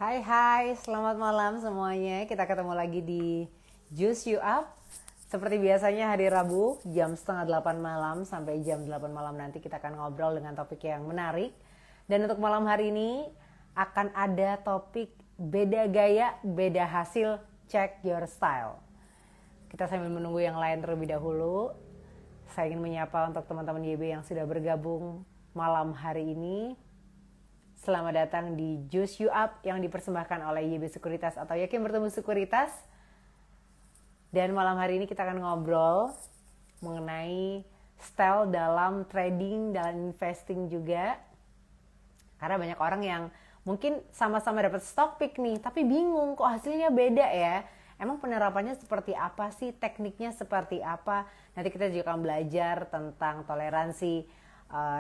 Hai hai, selamat malam semuanya. Kita ketemu lagi di Juice You Up. Seperti biasanya hari Rabu jam setengah 8 malam sampai jam 8 malam nanti kita akan ngobrol dengan topik yang menarik. Dan untuk malam hari ini akan ada topik beda gaya, beda hasil, check your style. Kita sambil menunggu yang lain terlebih dahulu. Saya ingin menyapa untuk teman-teman YB yang sudah bergabung malam hari ini. Selamat datang di Juice You Up yang dipersembahkan oleh YB Sekuritas atau Yakin Bertemu Sekuritas. Dan malam hari ini kita akan ngobrol mengenai style dalam trading, dalam investing juga. Karena banyak orang yang mungkin sama-sama dapat stock pick nih, tapi bingung kok hasilnya beda ya. Emang penerapannya seperti apa sih, tekniknya seperti apa. Nanti kita juga akan belajar tentang toleransi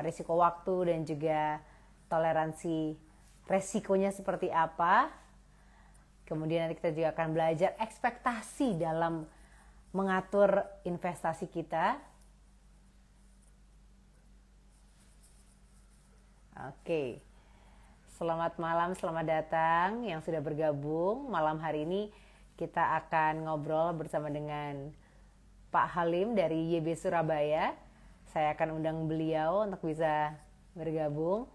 risiko waktu dan juga toleransi resikonya seperti apa. Kemudian nanti kita juga akan belajar ekspektasi dalam mengatur investasi kita. Oke. Selamat malam, selamat datang yang sudah bergabung. Malam hari ini kita akan ngobrol bersama dengan Pak Halim dari YB Surabaya. Saya akan undang beliau untuk bisa bergabung.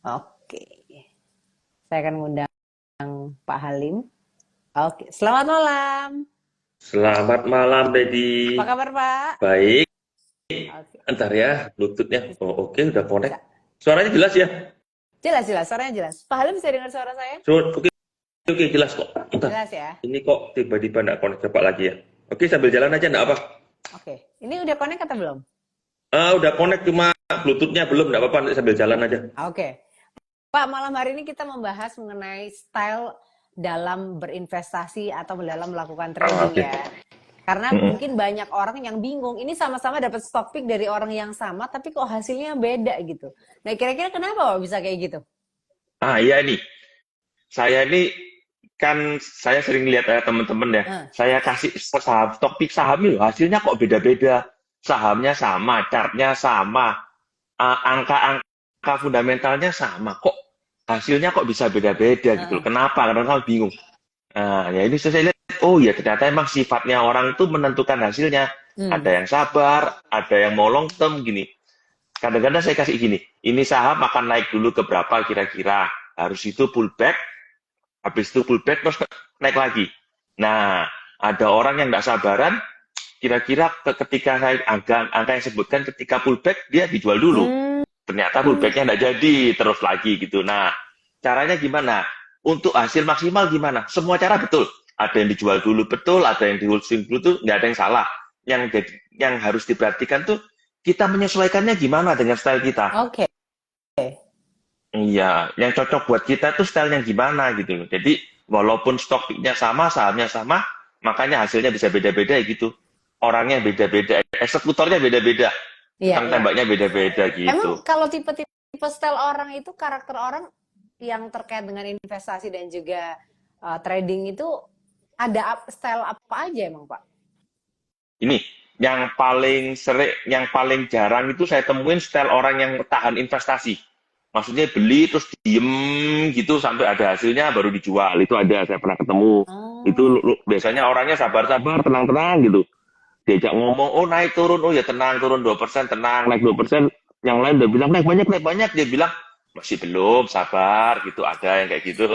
Oke, saya akan mengundang Pak Halim. Oke, selamat malam. Selamat malam, Dedi. Apa kabar Pak? Baik, Oke, ntar ya, Bluetooth-nya. Oh, oke, udah connect. bisa. Suaranya jelas ya? Jelas, jelas, suaranya jelas. Pak Halim bisa dengar suara saya? Oke, oke, jelas kok. Ntar, Jelas ya? ini kok tiba-tiba nggak connect coba lagi ya? Oke, sambil jalan aja, nggak apa. Oke, ini udah connect atau belum? Udah connect, cuma Bluetooth-nya belum, nggak apa-apa, nanti sambil jalan aja. Oke. Pak, malam hari ini kita membahas mengenai style dalam berinvestasi atau dalam melakukan trading Oke. ya. Karena mungkin banyak orang yang bingung, ini sama-sama dapat stock pick dari orang yang sama, tapi kok hasilnya beda gitu. Nah, kira-kira kenapa Pak bisa kayak gitu? Iya nih. Saya ini kan saya sering lihat teman-teman ya. Hah, Saya kasih saham, topik saham loh, hasilnya kok beda-beda. Sahamnya sama, chartnya sama, angka-angka fundamentalnya sama. Kok hasilnya kok bisa beda-beda gitu loh. hah, Kenapa? Karena kalau bingung. Nah, ya ini saya lihat, oh ya ternyata emang sifatnya orang itu menentukan hasilnya. hmm, Ada yang sabar, ada yang mau long term gini. Kadang-kadang saya kasih gini, ini saham akan naik dulu ke berapa kira-kira. Harus itu pullback, habis itu pullback terus naik lagi. Nah, ada orang yang tidak sabaran, kira-kira ketika saya angka yang sebutkan ketika pullback dia dijual dulu. hmm, Ternyata pullbacknya tidak jadi, terus lagi gitu. Nah, caranya gimana? Untuk hasil maksimal gimana? Semua cara betul. Ada yang dijual dulu betul, ada yang di holding dulu tuh nggak ada yang salah. Yang harus diperhatikan tuh kita menyesuaikannya gimana dengan style kita. oke. Iya, yang cocok buat kita tuh style yang gimana gitu loh. Jadi walaupun stoknya sama, sahamnya sama, makanya hasilnya bisa beda-beda gitu. Orangnya beda-beda, eksekutornya beda-beda, Iya, tukang iya. tembaknya beda-beda Emang gitu. kalau tipe-tipe style orang itu karakter orang yang terkait dengan investasi dan juga trading itu ada style apa aja emang Pak? Ini yang paling jarang itu saya temuin style orang yang tahan investasi. Maksudnya beli terus diem gitu sampai ada hasilnya baru dijual. Itu ada, saya pernah ketemu. Itu Oh, biasanya orangnya sabar-sabar, tenang-tenang gitu. Diajak ngomong, oh naik turun, oh ya tenang, turun 2%, tenang, naik 2%. Yang lain udah bilang, naik banyak. Dia bilang, masih belum, sabar, gitu. Ada yang kayak gitu.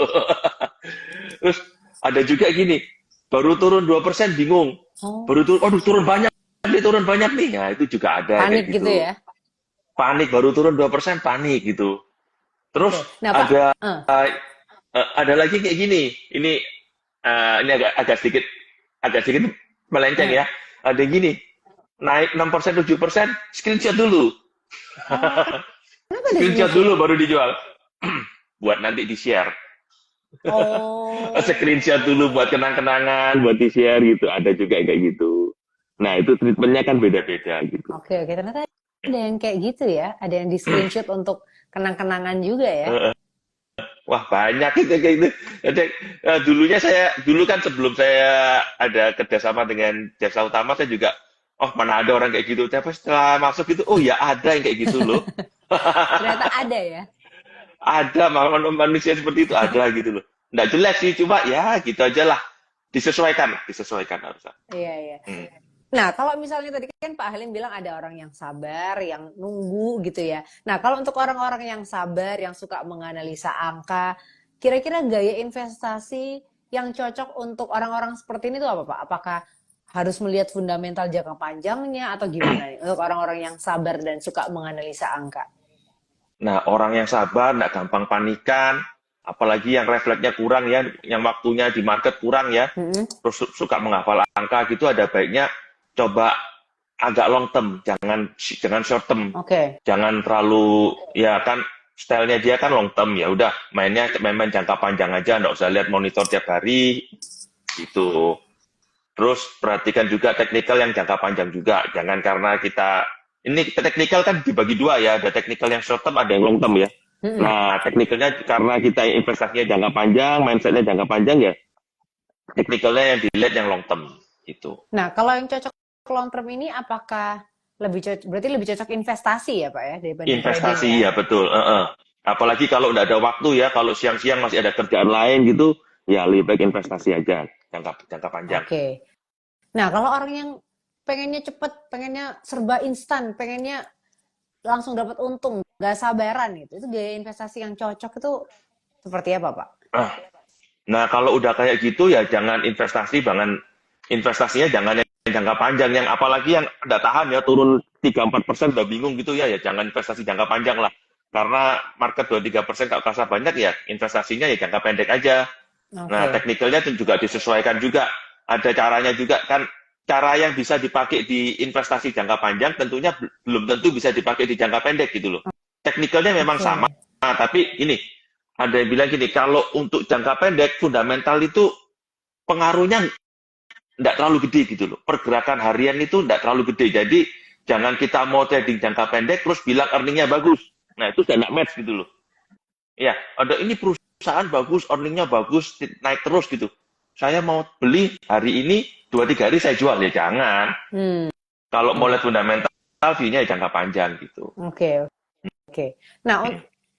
Terus ada juga gini, baru turun 2% bingung. oh, Baru turun, aduh turun banyak nih. Ya itu juga ada yang panik kayak gitu gitu. ya? Panik, baru turun 2% panik gitu. Terus Oke. Nah Pak, ada eh, ada lagi kayak gini. Ini agak sedikit melenceng eh. ya. Ada yang gini, naik 6%, 7%, screenshot dulu. Oh, kenapa di Screenshot screenshot? dulu baru dijual. Buat nanti di-share. Oh, Screenshot dulu buat kenang-kenangan, buat di-share gitu. Ada juga yang kayak gitu. Nah, itu treatmentnya kan beda-beda gitu. oke oke. Ternyata ada yang kayak gitu ya. Ada yang di screenshot untuk kenang-kenangan juga ya. Wah banyak itu kayak gitu. Jadi, dulu kan sebelum saya ada kerjasama dengan Jasa Utama saya juga, oh mana ada orang kayak gitu. Tapi setelah masuk itu, oh ya ada yang kayak gitu loh. Ternyata ada ya. Ada manusia seperti itu ada gitu loh. Nggak jelek sih, cuma ya gitu aja lah. Disesuaikan harusnya. Iya, iya. Hmm. Nah, kalau misalnya tadi kan Pak Halim bilang ada orang yang sabar, yang nunggu gitu ya. Nah, kalau untuk orang-orang yang sabar, yang suka menganalisa angka, kira-kira gaya investasi yang cocok untuk orang-orang seperti ini tuh apa, Pak? Apakah harus melihat fundamental jangka panjangnya atau gimana nih untuk orang-orang yang sabar dan suka menganalisa angka? Nah, orang yang sabar, nggak gampang panikan, apalagi yang refleksnya kurang ya, yang waktunya di market kurang ya, Mm-mm. terus suka menghafal angka gitu, ada baiknya coba agak long term, jangan short term, Oke. jangan terlalu ya kan stylenya dia kan long term ya udah mainnya main jangka panjang aja, nggak usah lihat monitor tiap hari gitu. Terus perhatikan juga teknikal yang jangka panjang juga. Jangan karena kita ini teknikal kan dibagi dua ya, ada teknikal yang short term, ada yang long term ya. Mm-mm. Nah, teknikalnya karena kita investasinya jangka panjang, mindsetnya jangka panjang ya, teknikalnya yang dilihat yang long term itu. Nah, kalau yang cocok long term ini apakah lebih cocok, berarti lebih cocok investasi ya, Pak ya, daripada trading Investasi ya? ya betul. Apalagi kalau nggak ada waktu ya, kalau siang-siang masih ada kerjaan lain gitu, ya lebih baik investasi aja jangka jangka panjang. Oke. Nah, kalau orang yang pengennya cepet, pengennya serba instan, pengennya langsung dapat untung, nggak sabaran gitu, itu gaya investasi yang cocok itu seperti apa, Pak? Ah, Nah, kalau udah kayak gitu ya jangan investasinya jangan yang jangka panjang, yang apalagi yang nggak tahan ya turun 3-4% udah bingung gitu ya, ya jangan investasi jangka panjang lah. Karena market 2-3% kalau kasar banyak ya investasinya ya jangka pendek aja. Nah, Oke. teknikalnya itu juga disesuaikan juga. Ada caranya juga kan. Cara yang bisa dipakai di investasi jangka panjang tentunya belum tentu bisa dipakai di jangka pendek gitu loh. Teknikalnya memang sama, Oke. tapi ini ada yang bilang gini, kalau untuk jangka pendek fundamental itu pengaruhnya tidak terlalu gede gitu loh. Pergerakan harian itu tidak terlalu gede. Jadi jangan kita mau trading jangka pendek terus bilang earningnya bagus. Nah itu tidak match gitu loh. Ya, ada ini perusahaan bagus, earningnya bagus, naik terus gitu. Saya mau beli hari ini, 2-3 hari saya jual. Ya jangan. Hmm. Kalau mau lihat fundamental, view-nya ya jangka panjang gitu. Oke. Oke. Nah,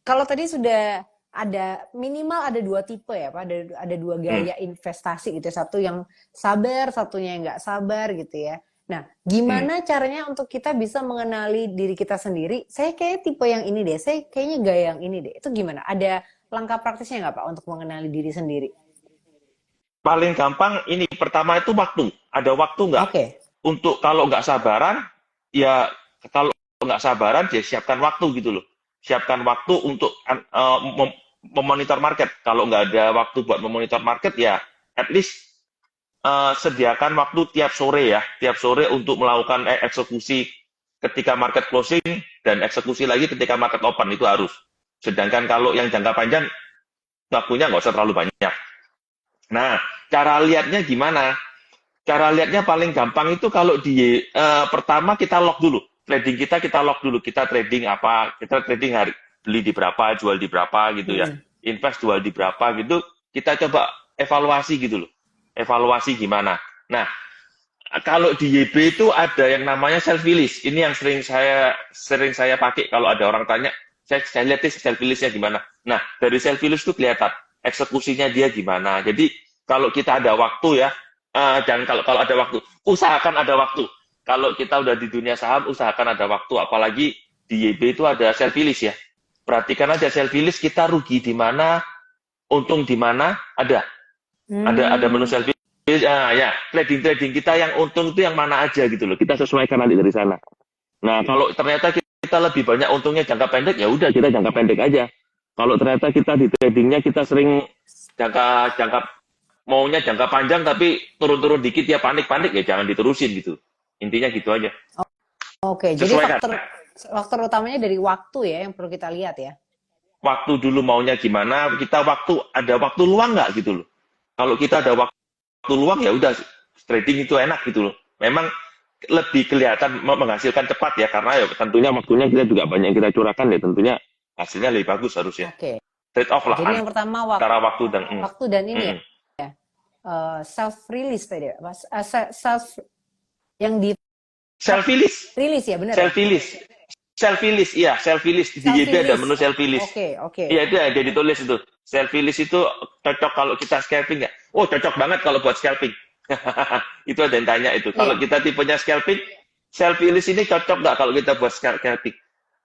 kalau tadi sudah ada minimal ada dua tipe ya, Pak. Ada dua Hmm, gaya investasi gitu. Satu yang sabar, satunya yang nggak sabar gitu ya. Nah, hmm. gimana caranya untuk kita bisa mengenali diri kita sendiri? Saya kayak tipe yang ini deh. Saya kayaknya gaya yang ini deh. Itu gimana? Ada langkah praktisnya nggak, Pak, untuk mengenali diri sendiri? Paling gampang ini pertama itu waktu. Ada waktu nggak? Oke. Untuk kalau nggak sabaran, ya kalau nggak sabaran, ya siapkan waktu gitu loh. Siapkan waktu untuk memonitor market. Kalau nggak ada waktu buat memonitor market, ya at least sediakan waktu tiap sore ya. Tiap sore untuk melakukan eksekusi ketika market closing dan eksekusi lagi ketika market open itu harus. Sedangkan kalau yang jangka panjang, waktunya nggak usah terlalu banyak. Nah, cara lihatnya gimana? Cara lihatnya paling gampang itu kalau pertama kita log dulu. Trading kita log dulu. Kita trading apa? Kita trading hari beli di berapa, jual di berapa gitu ya. Mm-mm. Invest jual di berapa gitu. Kita coba evaluasi gitu loh. Evaluasi gimana. Nah, kalau di YB itu ada yang namanya self release. Ini yang sering saya pakai kalau ada orang tanya, saya lihat self release-nya gimana. Nah, dari self release itu kelihatan eksekusinya dia gimana. Jadi kalau kita ada waktu ya, dan kalau ada waktu, usahakan ada waktu. Kalau kita udah di dunia saham, usahakan ada waktu. Apalagi di YB itu ada self release ya. Perhatikan aja self release, kita rugi di mana, untung di mana, ada menu Hmm. self release. Ya, trading kita yang untung itu yang mana aja gitu loh. Kita sesuaikan nanti dari sana. Nah, kalau ternyata kita lebih banyak untungnya jangka pendek, ya udah kita jangka pendek aja. Kalau ternyata kita di tradingnya kita sering jangka jangka maunya jangka panjang tapi turun-turun dikit ya panik-panik ya jangan diterusin gitu. Intinya gitu aja. Oke, jadi Sesuaikan. faktor utamanya dari waktu ya yang perlu kita lihat ya. Waktu dulu maunya gimana, kita ada waktu luang nggak gitu loh. Kalau kita ada waktu luang ya udah trading itu enak gitu loh. Memang lebih kelihatan menghasilkan cepat ya karena ya tentunya waktunya kita juga banyak yang kita curahkan ya tentunya hasilnya lebih bagus harusnya. Oke. trade off lah Jadi yang pertama antara waktu dan waktu dan ini ya, self release tadi, self yang di self release, release ya, benar ya? self release, self release, iya self release di Self YB ada release. menu self release. Oke. Iya itu ada ditulis itu. Self release itu cocok kalau kita scalping nggak? Oh cocok banget kalau buat scalping. Itu ada yang tanya itu. Kalau Iya. kita tipenya scalping, self release ini cocok nggak kalau kita buat scalping?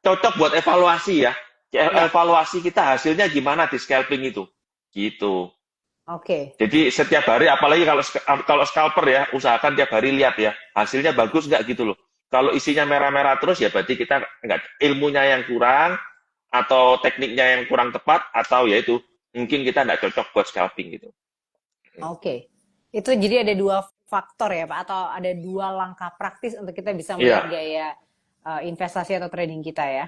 Cocok buat evaluasi ya. Ya. Evaluasi kita hasilnya gimana di scalping itu. Gitu. Oke. Jadi setiap hari, apalagi kalau scalper ya, usahakan tiap hari lihat ya, hasilnya bagus nggak gitu loh. Kalau isinya merah-merah terus ya berarti kita nggak, ilmunya yang kurang, atau tekniknya yang kurang tepat, atau ya itu mungkin kita nggak cocok buat scalping gitu. Oke. Itu jadi ada dua faktor ya Pak, atau ada dua langkah praktis untuk kita bisa melihat Iya. gaya investasi atau trading kita ya.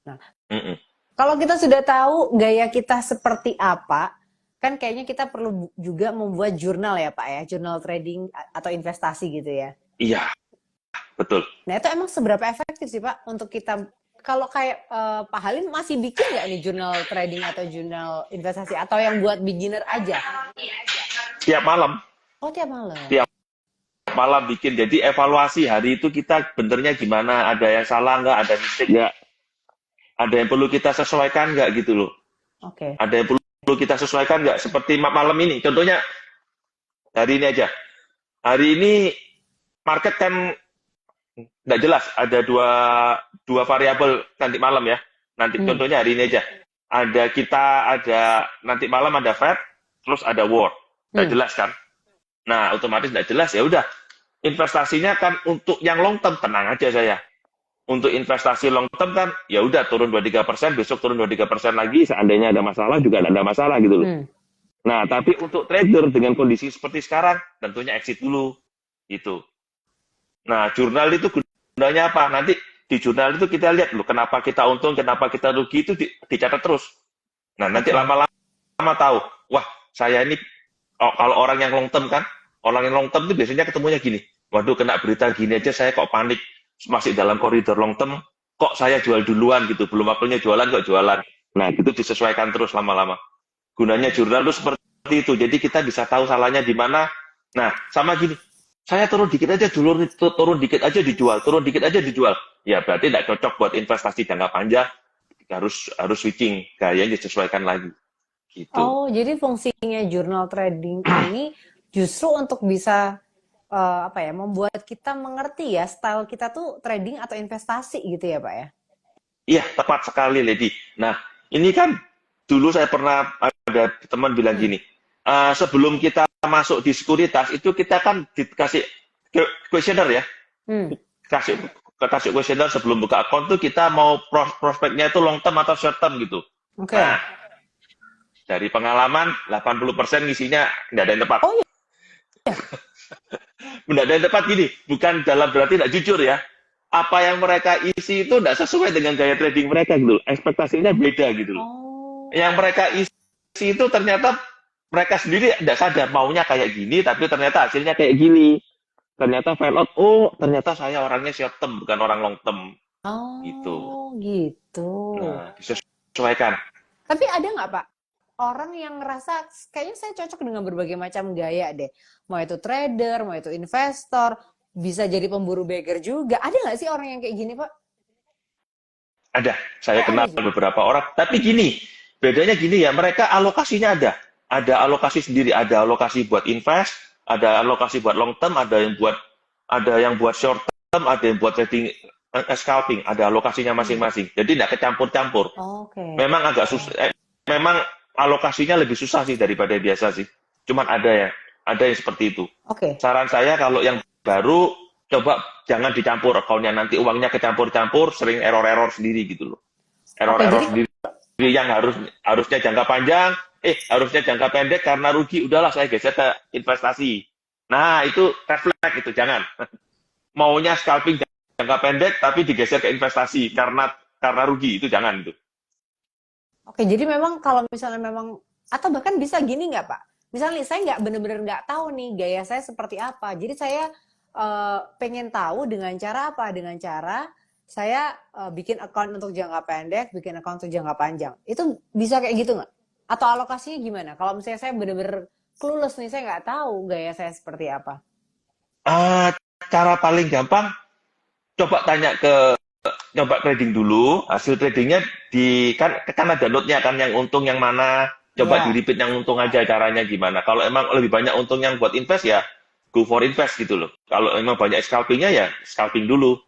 Nah, Mm-mm. kalau kita sudah tahu gaya kita seperti apa, kan kayaknya kita perlu juga membuat jurnal ya Pak ya, jurnal trading atau investasi gitu ya. Iya, betul. Nah itu emang seberapa efektif sih Pak untuk kita, kalau kayak Pak Halim masih bikin nggak nih jurnal trading atau jurnal investasi, atau yang buat beginner aja? Tiap malam, Oh tiap malam. tiap malam bikin. Jadi evaluasi hari itu kita benernya gimana, ada yang salah nggak, ada mistake nggak, ada yang perlu kita sesuaikan nggak gitu loh. Oke. Ada yang perlu kita sesuaikan nggak? Seperti malam ini, contohnya hari ini aja. Hari ini market kan nggak jelas, ada dua variabel nanti malam ya. Nanti contohnya hari ini aja. Ada nanti malam ada Fed, terus ada war. Nggak jelas kan? Nah, otomatis nggak jelas ya udah. Investasinya kan untuk yang long term tenang aja saya. Untuk investasi long term kan ya udah turun 2-3%, besok turun 2-3% lagi, seandainya ada masalah juga nggak ada masalah gitu loh. Nah, tapi untuk trader dengan kondisi seperti sekarang tentunya exit dulu gitu. Nah, jurnal itu gunanya apa? Nanti di jurnal itu kita lihat loh, kenapa kita untung, kenapa kita rugi itu dicatat terus. Nah, nanti lama-lama tahu, wah, saya ini kalau orang yang long term kan, orang yang long term itu biasanya ketemunya gini, waduh kena berita gini aja saya kok panik, masih dalam koridor long term, kok saya jual duluan gitu, belum waktunya jualan kok jualan. Nah, itu disesuaikan terus lama-lama. Gunanya jurnal itu seperti itu, jadi kita bisa tahu salahnya di mana. Nah, sama gini, saya turun dikit aja turun dikit aja dijual, turun dikit aja dijual. Ya berarti tidak cocok buat investasi jangka panjang, harus switching, gayanya disesuaikan lagi. Gitu. Oh, jadi fungsinya jurnal trading ini justru untuk bisa membuat kita mengerti ya style kita tuh trading atau investasi gitu ya Pak ya? Iya, tepat sekali Lady. Nah, ini kan dulu saya pernah ada teman bilang gini, sebelum kita masuk di sekuritas itu kita kan dikasih questionnaire ya, kasih questionnaire sebelum buka akun tuh kita mau prospeknya itu long term atau short term gitu. Oke. Nah, dari pengalaman 80% ngisinya nggak ada yang tepat. Oh iya. Nggak ada yang tepat gini, bukan dalam berarti nggak jujur ya. Apa yang mereka isi itu nggak sesuai dengan gaya trading mereka gitu. Ekspektasinya beda gitu loh. Oh. Yang mereka isi itu ternyata mereka sendiri tidak sadar maunya kayak gini, tapi ternyata hasilnya kayak gini. Ternyata fail out, oh ternyata saya orangnya short term, bukan orang long term. Oh, Gitu. gitu. Nah, disesuaikan. Tapi ada nggak Pak orang yang ngerasa kayaknya saya cocok dengan berbagai macam gaya deh. Mau itu trader, mau itu investor, bisa jadi pemburu beggar juga. Ada nggak sih orang yang kayak gini Pak? Ada, saya kenal beberapa orang. Tapi gini, bedanya gini ya, mereka alokasinya ada. Ada alokasi sendiri, ada alokasi buat invest, ada alokasi buat long term, ada yang buat short term, ada yang buat trading scalping, ada alokasinya masing-masing. Jadi tidak kecampur-campur. Okay. Memang agak susah, memang alokasinya lebih susah sih daripada biasa sih. Cuman ada yang seperti itu. Okay. Saran saya kalau yang baru coba jangan dicampur akunnya, nanti uangnya kecampur-campur, sering error-error sendiri gitu loh. Error-error sendiri yang harusnya jangka panjang, harusnya jangka pendek karena rugi, udahlah saya geser ke investasi. Nah, itu red flag itu, jangan. Maunya scalping jangka pendek tapi digeser ke investasi karena rugi, itu jangan itu. Oke, jadi memang kalau misalnya memang, atau bahkan bisa gini nggak Pak? Misalnya saya nggak benar-benar nggak tahu nih gaya saya seperti apa. Jadi saya pengen tahu dengan cara apa? Dengan cara saya bikin account untuk jangka pendek, bikin account untuk jangka panjang. Itu bisa kayak gitu nggak? Atau alokasinya gimana? Kalau misalnya saya bener-bener clueless nih, saya nggak tahu gaya saya seperti apa. Ah, cara paling gampang, coba tanya ke coba trading dulu, hasil tradingnya kan ada note-nya kan yang untung yang mana, coba di Ya, repeat yang untung aja caranya gimana. Kalau emang lebih banyak untung yang buat invest ya go for invest gitu loh. Kalau emang banyak scalpingnya ya scalping dulu.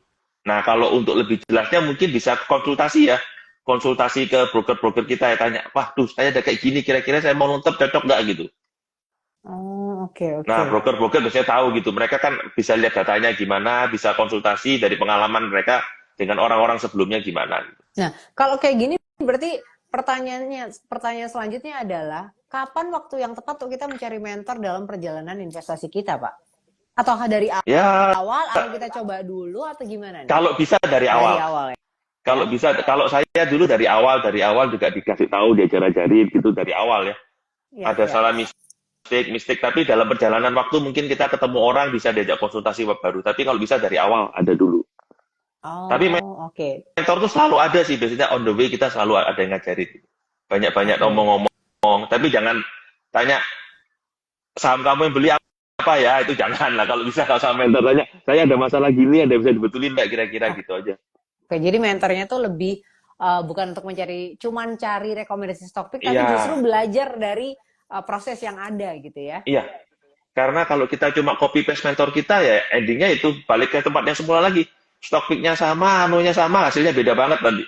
Nah, kalau untuk lebih jelasnya mungkin bisa konsultasi ya. Konsultasi ke broker-broker kita ya tanya, wah tuh saya ada kayak gini, kira-kira saya mau nonton cocok nggak gitu. oh oke Nah, oke. broker-broker biasanya tahu gitu. Mereka kan bisa lihat datanya gimana, bisa konsultasi dari pengalaman mereka dengan orang-orang sebelumnya gimana. Nah, kalau kayak gini berarti pertanyaan selanjutnya adalah kapan waktu yang tepat untuk kita mencari mentor dalam perjalanan investasi kita, Pak? Atau dari Ya, awal atau kita coba dulu atau gimana nih? kalau bisa dari Dari awal. awal Kalau ya. bisa, kalau saya dulu dari awal juga dikasih tahu, diajar-ajarin gitu dari awal ya. Ya, Ada ya. salah mistik, tapi dalam perjalanan waktu mungkin kita ketemu orang bisa diajak konsultasi baru. Tapi kalau bisa dari awal ada dulu. Tapi Oh, oke. mentor tuh selalu ada sih, biasanya on the way kita selalu ada yang ngajarin. Banyak-banyak Oke. ngomong-ngomong, tapi jangan tanya saham kamu yang beli apa ya, itu jangan lah. Kalau bisa kalau sama mentor tanya, saya ada masalah gini, ada yang bisa dibetulin nggak kira-kira gitu aja. Oke, jadi mentornya tuh lebih bukan untuk cuman cari rekomendasi stock pick, tapi Iya, justru belajar dari proses yang ada gitu ya. iya. Karena kalau kita cuma copy paste mentor kita ya endingnya itu balik ke tempat yang semula lagi. Stock picknya sama, anunya sama, hasilnya beda banget nanti.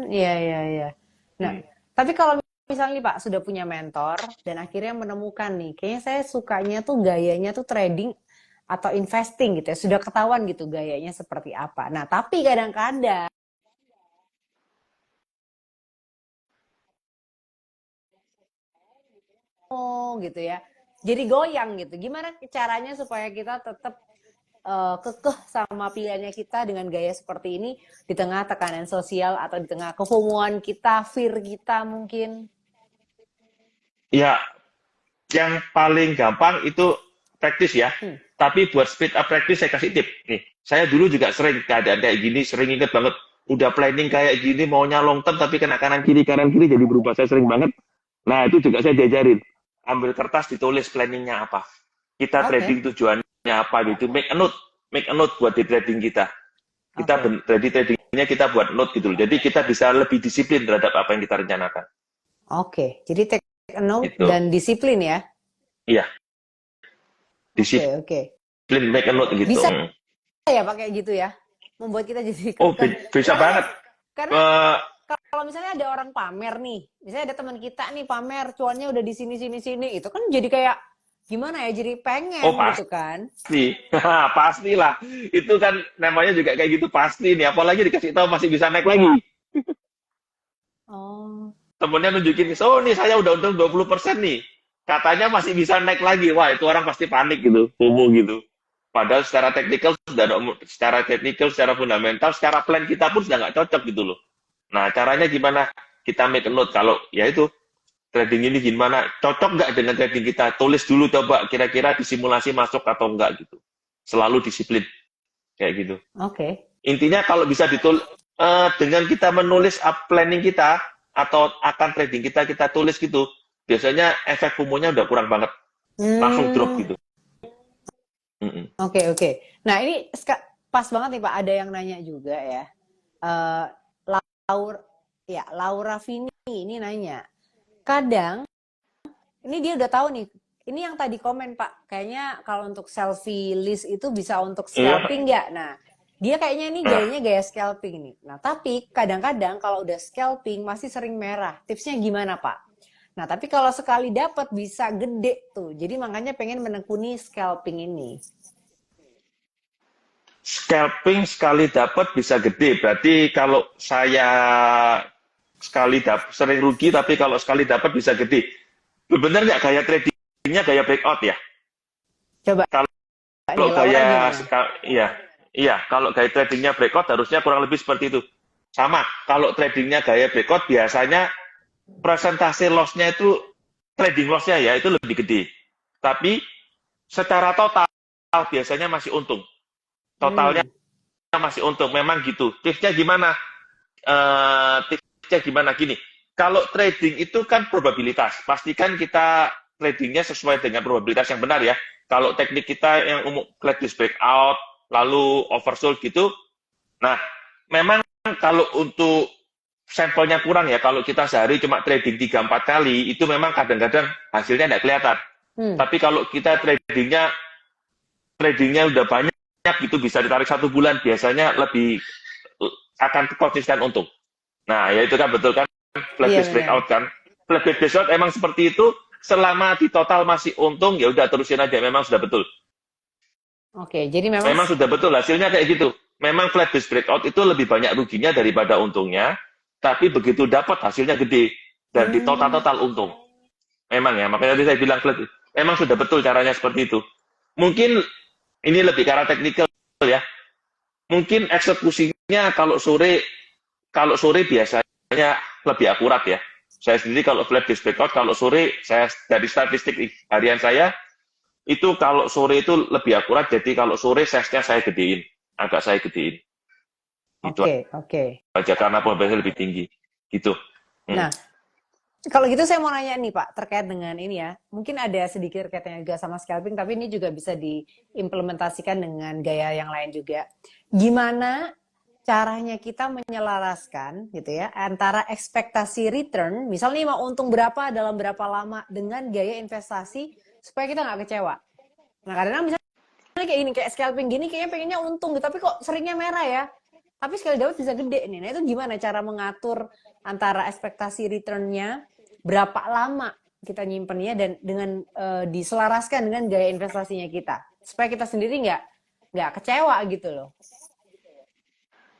Iya, iya, iya. Nah, Hmm. tapi kalau misalnya nih Pak sudah punya mentor dan akhirnya menemukan nih, kayaknya saya sukanya tuh gayanya tuh trading atau investing gitu ya, sudah ketahuan gitu gayanya seperti apa. Nah, tapi kadang-kadang gitu ya, jadi goyang gitu. Gimana caranya supaya kita tetap kekeh sama pilihannya kita dengan gaya seperti ini di tengah tekanan sosial atau di tengah kefomoan kita, fear kita mungkin. Ya, yang paling gampang itu praktis ya. Hmm, Tapi buat speed up practice saya kasih tip. Nih, saya dulu juga sering keadaan kayak gini, sering inget banget. Udah planning kayak gini, maunya long term, tapi kena kanan kiri jadi berubah. Saya sering banget. Nah, itu juga saya diajarin. Ambil kertas, ditulis planningnya apa. Kita oke, trading tujuannya apa gitu. Make a note buat di trading kita. Kita oke, jadi tradingnya kita buat note gitu loh. Jadi kita bisa lebih disiplin terhadap apa yang kita rencanakan. oke. Jadi take a note Itu. dan disiplin ya. Iya, Oke, disiplin oke. make a note gitu. Bisa ya pakai gitu ya, membuat kita jadi Oh, kekeh. bisa Karena banget. karena Eh, kalau misalnya ada orang pamer nih, misalnya ada teman kita nih pamer cuannya udah di sini sini sini, itu kan jadi kayak gimana ya? Jadi oh, pengen gitu kan? pasti. Pastilah. Itu kan namanya juga kayak gitu pasti nih. Apalagi dikasih tahu masih bisa naik lagi. Oh, Temennya nunjukin, oh nih saya udah untung 20% nih. Katanya masih bisa naik lagi. Wah, itu orang pasti panik gitu. FOMO gitu. Padahal secara teknikal, secara fundamental, secara plan kita pun sudah nggak cocok gitu loh. Nah, caranya gimana? Kita make a note. Kalau ya itu, trading ini gimana? Cocok nggak dengan trading kita? Tulis dulu coba kira-kira disimulasi masuk atau enggak gitu. Selalu disiplin kayak gitu. oke. Intinya kalau bisa dengan kita menulis up planning kita atau akan trading kita tulis gitu, biasanya efek FOMO-nya udah kurang banget. Langsung drop Hmm, gitu. Mm-mm. oke oke. Nah ini pas banget nih Pak, ada yang nanya juga ya. Eh Laura, ya Laura Vini ini nanya. Kadang ini dia udah tahu nih. Ini yang tadi komen Pak, kayaknya kalau untuk selfie list itu bisa untuk Iya. scalping nggak? Nah, dia kayaknya ini Nah, gayanya gaya scalping nih. Nah, tapi kadang-kadang kalau udah scalping masih sering merah. Tipsnya gimana Pak? Nah, tapi kalau sekali dapat bisa gede tuh. Jadi makanya pengen menekuni scalping ini. scalping sekali dapat bisa gede. Berarti kalau saya sering rugi, tapi kalau sekali dapat bisa gede. Benar nggak gaya tradingnya gaya breakout ya? Coba Kalau nih Laura gaya, gimana? iya, iya. Kalau gaya tradingnya breakout harusnya kurang lebih seperti itu. Sama. Kalau tradingnya gaya breakout biasanya presentasi loss-nya itu trading loss-nya ya itu lebih gede. Tapi secara total biasanya masih untung. Totalnya Hmm, masih masih untung. Memang gitu. Tipsnya gimana? Tipsnya gimana? Gini, kalau trading itu kan probabilitas. Pastikan kita tradingnya sesuai dengan probabilitas yang benar ya. Kalau teknik kita yang umum flat disk breakout, lalu oversold gitu, nah memang kalau untuk sampelnya kurang ya, kalau kita sehari cuma trading 3-4 kali, itu memang kadang-kadang hasilnya tidak kelihatan. Tapi kalau kita tradingnya udah banyak, itu bisa ditarik 1 bulan, biasanya lebih akan konsisten untung. Nah, ya itu kan betul kan, flat Iya disk benar. breakout kan. Flat disk breakout emang seperti itu, selama di total masih untung, ya udah terusin aja, memang sudah betul. Oke, jadi memang Memang sudah betul hasilnya kayak gitu. Memang flat disk breakout itu lebih banyak ruginya daripada untungnya, tapi begitu dapat hasilnya gede dan di hmm, total untung. Memang ya, makanya tadi saya bilang flat. Memang sudah betul caranya seperti itu. Mungkin ini lebih ke arah teknikal ya. Mungkin eksekusinya kalau sore biasanya lebih akurat ya. Saya sendiri kalau flat disk breakout kalau sore saya dari statistik harian saya itu kalau sore itu lebih akurat, jadi kalau sore size-nya saya gedein, agak saya gedein. Itu oke, oke. aja karena probabilitasnya lebih tinggi. Gitu. Hmm. Nah, kalau gitu saya mau nanya nih Pak, terkait dengan ini ya. Mungkin ada sedikit kaitannya juga sama scalping, tapi ini juga bisa diimplementasikan dengan gaya yang lain juga. Gimana caranya kita menyelaraskan gitu ya antara ekspektasi return, misalnya mau untung berapa dalam berapa lama dengan gaya investasi supaya kita nggak kecewa. Nah, kadang misalnya kayak ini kayak scalping gini kayaknya pengennya untung gitu, tapi kok seringnya merah ya. Tapi sekali dapat bisa gede nih. Nah, itu gimana cara mengatur antara ekspektasi returnnya berapa lama kita nyimpennya dan dengan diselaraskan dengan gaya investasinya kita supaya kita sendiri nggak kecewa gitu loh.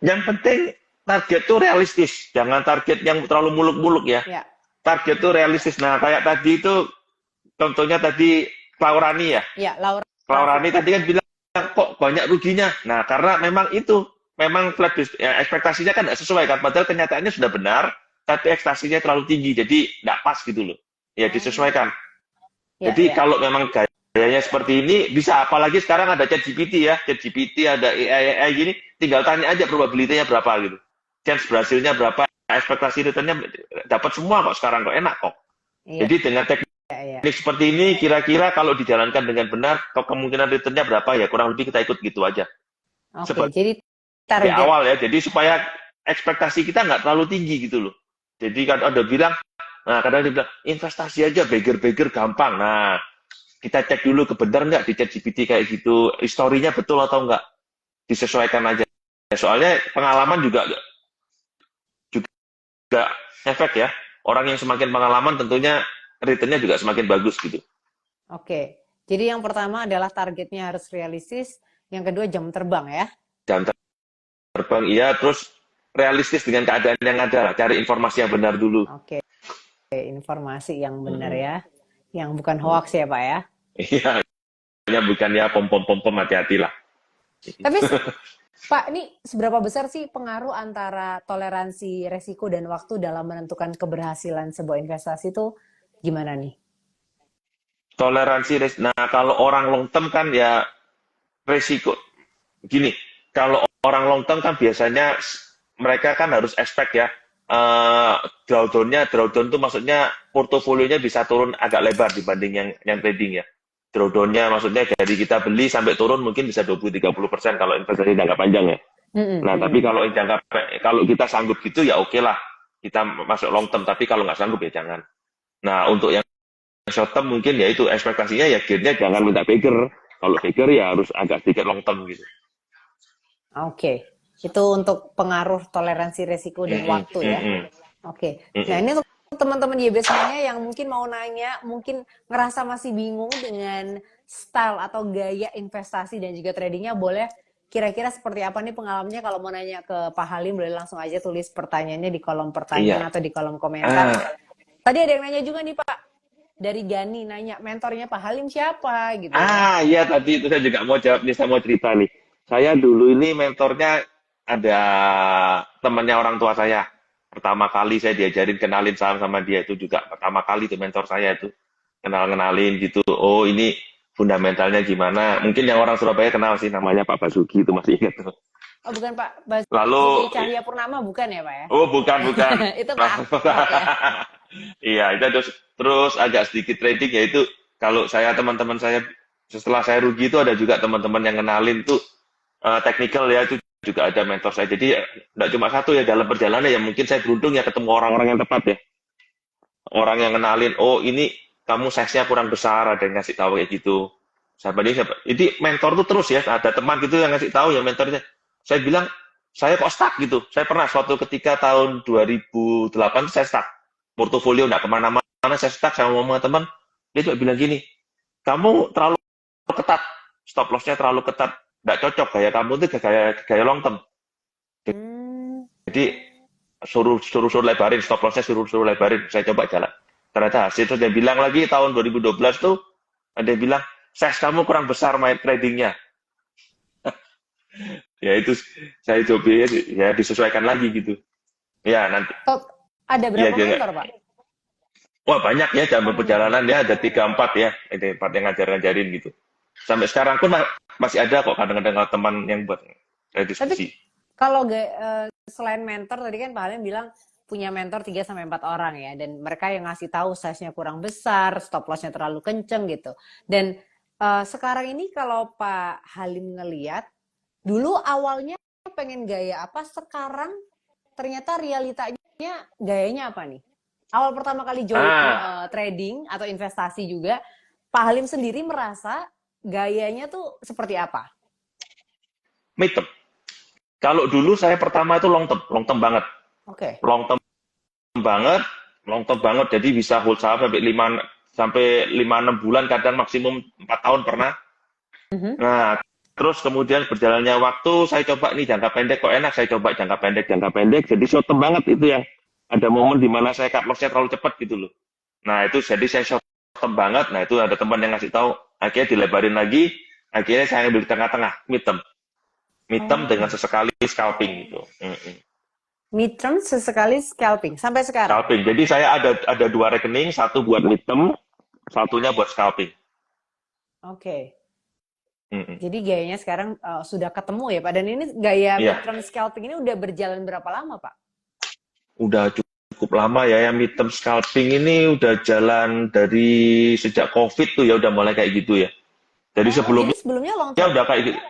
Yang penting target itu realistis, jangan target yang terlalu muluk-muluk ya. Ya, Target itu realistis. Nah, kayak tadi itu contohnya tadi Klaurani ya. ya Laura. Klaurani tadi kan bilang kok banyak ruginya. Nah, karena memang itu memang flat ya, ekspektasinya kan tidak sesuai kan, padahal kenyataannya sudah benar, tapi ekspektasinya terlalu tinggi, jadi tidak pas gitu loh. Ya Oh, disesuaikan. ya Jadi ya. kalau memang gayanya seperti ini, bisa apalagi sekarang ada ChatGPT ya, ChatGPT ada AI gini, tinggal tanya aja probabilitasnya berapa gitu. Chance berhasilnya berapa, ekspektasi returnnya dapat semua kok sekarang kok enak kok. Iya, Jadi dengan iya. teknik seperti ini, kira-kira kalau dijalankan dengan benar, kemungkinan returnnya berapa ya kurang lebih kita ikut gitu aja. Oke, Sebagai jadi target. awal ya, jadi supaya ekspektasi kita nggak terlalu tinggi gitu loh. Jadi kan ada bilang, nah kadang dia bilang investasi aja beggar-beggar gampang. Nah, kita cek dulu kebenar nggak di ChatGPT kayak gitu, historinya betul atau nggak, disesuaikan aja. Soalnya pengalaman juga efek ya. Orang yang semakin pengalaman tentunya returnnya juga semakin bagus gitu. Oke. Jadi yang pertama adalah targetnya harus realistis, yang kedua jam terbang ya. Jam terbang iya, terus realistis dengan keadaan yang ada, cari informasi yang benar dulu. Oke, informasi yang benar Mm-mm. ya. Yang bukan hoax ya, Pak ya. Iya, bukan ya pom-pom-pom hati-hati lah. Tapi Pak, ini seberapa besar sih pengaruh antara toleransi resiko dan waktu dalam menentukan keberhasilan sebuah investasi itu gimana nih? Toleransi, nah kalau orang long term kan ya resiko. Gini, kalau orang long term kan biasanya mereka kan harus expect ya, drawdown itu maksudnya portofolionya bisa turun agak lebar dibanding yang trading ya. Drawdown-nya maksudnya dari kita beli sampai turun mungkin bisa 20-30% kalau investasi jangka panjang ya. Mm-mm, Nah, tapi mm-mm. kalau kita sanggup gitu ya oke lah. Kita masuk long term, tapi kalau nggak sanggup ya jangan. Nah, untuk yang short term mungkin ya itu ekspektasinya ya gear-nya jangan minta beggar. Kalau beggar ya harus agak sedikit long term gitu. Oke, itu untuk pengaruh toleransi resiko dan Mm-mm, waktu ya. mm-mm, Oke, nah mm-mm. ini untuk teman-teman YB semuanya yang mungkin mau nanya, mungkin ngerasa masih bingung dengan style atau gaya investasi dan juga tradingnya, boleh kira-kira seperti apa nih pengalamannya. Kalau mau nanya ke Pak Halim, boleh langsung aja tulis pertanyaannya di kolom pertanyaan Iya. atau di kolom komentar. Ah, Tadi ada yang nanya juga nih Pak, dari Gani nanya mentornya Pak Halim siapa gitu ya. iya tadi itu saya juga mau jawab nih, saya mau cerita nih. Saya dulu ini mentornya ada temannya orang tua saya. Pertama kali saya diajarin kenalin saham sama dia itu juga pertama kali itu mentor saya itu kenalin gitu. Oh ini fundamentalnya gimana? Mungkin yang orang Surabaya kenal sih namanya Pak Basuki itu masih ingat tuh. Oh, bukan Pak Basuki Lalu, Cahayapurnama, bukan ya Pak ya? oh bukan, bukan. Itu Pak Ahmad ya. Iya, itu terus agak sedikit trading yaitu kalau saya teman-teman saya setelah saya rugi itu ada juga teman-teman yang kenalin tuh technical ya itu juga ada mentor saya. Jadi nggak cuma satu ya dalam perjalanan ya mungkin saya beruntung ya ketemu orang-orang yang tepat ya. Orang yang kenalin, oh ini kamu size-nya kurang besar, ada yang ngasih tahu kayak gitu. Sahabat ini, siapa? Jadi mentor tuh terus ya, ada teman gitu yang ngasih tahu ya mentornya. Saya bilang, saya kok stuck gitu. Saya pernah suatu ketika tahun 2008 saya stuck. Portofolio nggak kemana-mana, saya stuck sama teman. Dia juga bilang gini, kamu terlalu ketat, stop loss-nya terlalu ketat, nggak cocok gaya kamu tuh gaya long term. Hmm. Jadi suruh lebarin, stop loss-nya suruh lebarin. Saya coba jalan. Ternyata hasil terus dia bilang lagi tahun 2012 tuh ada yang bilang size kamu kurang besar main tradingnya. Ya itu saya coba ya disesuaikan lagi gitu. Ya nanti. Oh, ada Ya, berapa mentor Pak? wah banyak ya dalam perjalanan ya ada 3-4 ya, ada 4 yang ngajarin gitu. Sampai sekarang pun masih ada kok kadang-kadang teman yang buat diskusi. Tapi kalau selain mentor tadi kan Pak Halim bilang punya mentor 3 sampai 4 orang ya dan mereka yang ngasih tahu size-nya kurang besar, stop loss-nya terlalu kenceng gitu. Dan sekarang ini kalau Pak Halim ngeliat dulu awalnya pengen gaya apa, sekarang ternyata realitanya gayanya apa nih? Awal pertama kali join trading atau investasi juga, Pak Halim sendiri merasa gayanya tuh seperti apa? Midterm. Kalau dulu saya pertama itu long term banget. Oke. Long term banget, jadi bisa hold saham sampai 5-6 bulan, kadang maksimum 4 tahun pernah. Nah, terus kemudian berjalannya waktu, saya coba nih jangka pendek kok enak, saya coba jangka pendek, jadi short term banget itu yang ada momen di mana saya cut loss-nya terlalu cepat gitu loh. Nah, itu jadi saya short term banget, nah itu ada teman yang ngasih tahu, akhirnya dilebarin lagi, akhirnya saya ambil di tengah-tengah, midterm dengan sesekali scalping gitu. Midterm sesekali scalping sampai sekarang. Scalping. Jadi saya ada 2 rekening, satu buat midterm, satunya buat scalping. Oke. Jadi gayanya sekarang sudah ketemu ya Pak. Dan ini gaya midterm scalping ini udah berjalan berapa lama Pak? Udah cukup lama ya, yang midterm scalping ini udah jalan dari sejak COVID tuh ya udah mulai kayak gitu ya. Jadi sebelumnya long term. Udah kayak gitu.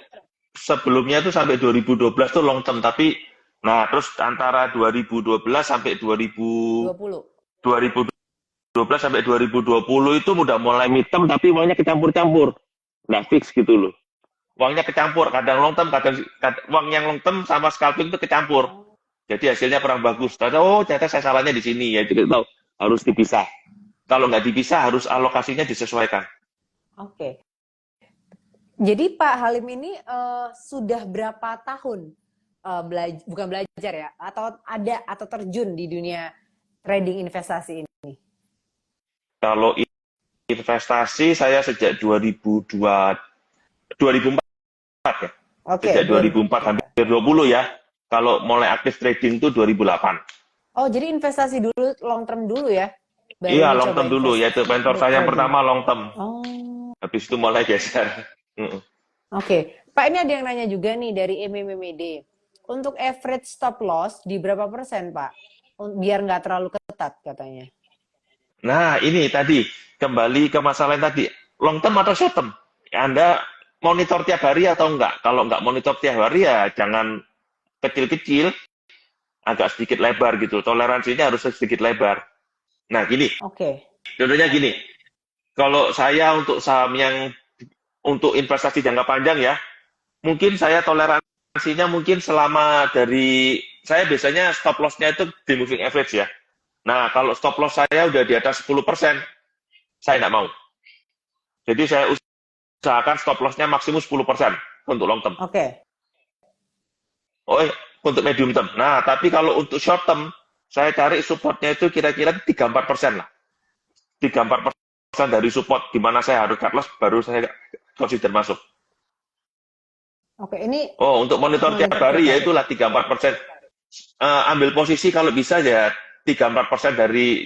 Sebelumnya tuh sampai 2012 tuh long term, tapi nah terus antara 2012 sampai 2012 sampai 2020 itu udah mulai midterm tapi uangnya kecampur-campur. Nggak fix gitu loh. Uangnya kecampur, kadang long term, kadang uang yang long term sama scalping itu kecampur. Jadi hasilnya kurang bagus. Ternyata saya salahnya di sini ya. Jadi tahu harus dipisah. Kalau nggak dipisah harus alokasinya disesuaikan. Oke. Jadi Pak Halim ini sudah berapa tahun bukan belajar ya, atau terjun di dunia trading investasi ini? Kalau investasi saya sejak 2004 ya. Sejak 2004 hampir 20 ya. Kalau mulai aktif trading itu 2008. Oh, jadi investasi dulu, long term dulu ya? Iya, long term dulu. Yaitu mentor saya yang pertama long term. Oh. Habis itu mulai geser. Oke. Pak, ini ada yang nanya juga nih dari MMMD. Untuk average stop loss di berapa persen, Pak? Biar nggak terlalu ketat katanya. Nah, ini tadi. Kembali ke masalah yang tadi. Long term atau short term? Anda monitor tiap hari atau enggak? Kalau enggak monitor tiap hari ya jangan kecil-kecil, agak sedikit lebar gitu. Toleransinya harus sedikit lebar. Nah, gini. Contohnya gini. Kalau saya untuk saham yang untuk investasi jangka panjang ya, mungkin saya toleransinya mungkin selama dari, saya biasanya stop loss-nya itu di moving average ya. Nah, kalau stop loss saya udah di atas 10%, saya nggak mau. Jadi saya usahakan stop loss-nya maksimum 10% untuk long term. Untuk medium term. Nah, tapi kalau untuk short term, saya cari support-nya itu kira-kira 3-4% lah. 3-4% dari support, di mana saya harus cut loss, baru saya consider masuk. Ini. Untuk monitor tiap hari ya itulah 3-4%. Ambil posisi kalau bisa ya 3-4% dari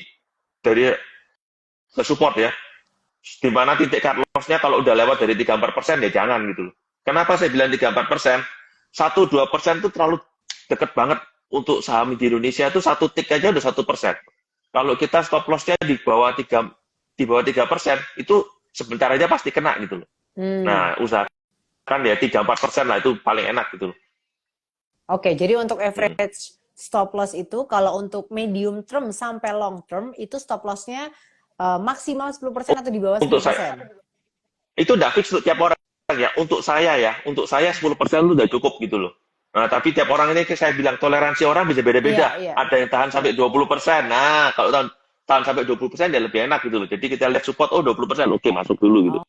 support ya. Di mana titik cut loss-nya kalau udah lewat dari 3-4% ya jangan gitu loh. Kenapa saya bilang 3-4%? 1-2% itu terlalu deket banget untuk saham di Indonesia itu satu tick aja udah 1%. Kalau kita stop lossnya di bawah 3% itu sebentar aja pasti kena gitu loh. Hmm. Nah, usahakan ya 3-4% lah itu paling enak gitu loh. Oke, jadi untuk Hmm. average stop loss itu kalau untuk medium term sampai long term itu stop lossnya maksimal 10% atau di bawah Untuk sepuluh saya persen? itu udah fix untuk tiap orang ya. Untuk saya 10% itu udah cukup gitu loh. Nah, tapi tiap orang ini saya bilang toleransi orang bisa Iya, beda-beda. iya, Ada yang tahan iya. sampai 20%. Nah, kalau tahan sampai 20% ya lebih enak gitu loh. Jadi kita lihat support, oh 20%, oke masuk dulu gitu.